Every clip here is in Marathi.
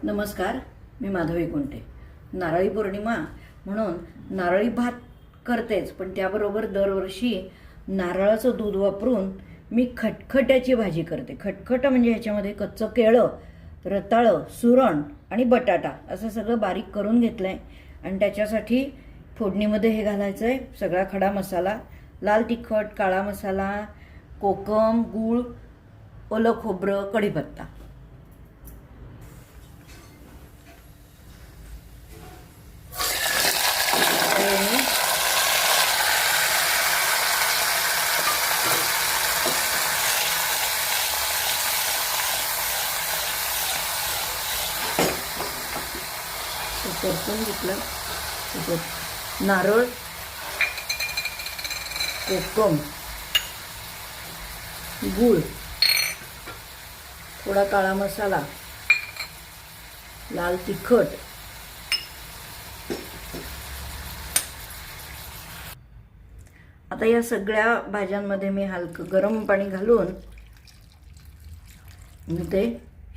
नमस्कार, मी माधवी कुंटे. नारळी पौर्णिमा म्हणून नारळी भात करतेच, पण त्याबरोबर दरवर्षी नारळाचं दूध वापरून मी खटखट्याची भाजी करते. खटखट म्हणजे ह्याच्यामध्ये कच्चं केळं, रताळं, सुरण आणि बटाटा असं सगळं बारीक करून घेतलं आहे आणि त्याच्यासाठी फोडणीमध्ये हे घालायचं आहे सगळा खडा मसाला, लाल तिखट, काळा मसाला, कोकम, गूळ, ओलं खोबरं, कढीपत्ता. परतून घेतलं. त्याच्यात नारळ, कोकम, गूळ, थोडा काळा मसाला, लाल तिखट, आता या सगळ्या भाज्यांमध्ये मी हलकं गरम पाणी घालून मी ते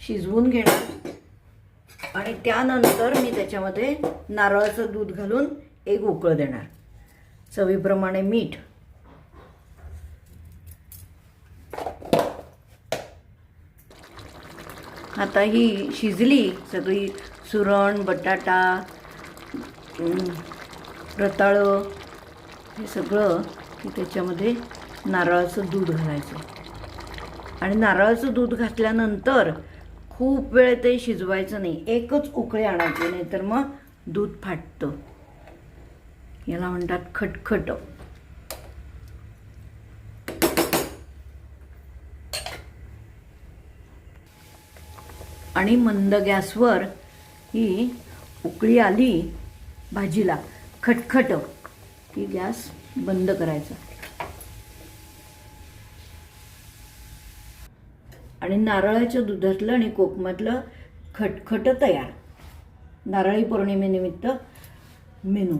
शिजवून घेणार आणि त्यानंतर मी त्याच्यामध्ये नारळाचं दूध घालून एक उकळ देणार. चवीप्रमाणे मीठ, आता ही शिजली सगळी सुरण, बटाटा, रताळं हे सगळं की त्याच्यामध्ये नारळाचं दूध घालायचं आणि नारळाचं दूध घातल्यानंतर खूप वेळ ते शिजवायचं नाही, एकच उकळी आणायची, नाहीतर मग दूध फाटतं. याला म्हणतात खटखट. आणि मंद गॅसवर ही उकळी आली भाजीला खटखट की गॅस बंद करायचा आणि नारळाच्या दुधातलं आणि कोकमातलं खटखट तयार. नारळी पौर्णिमेनिमित्त मेनू.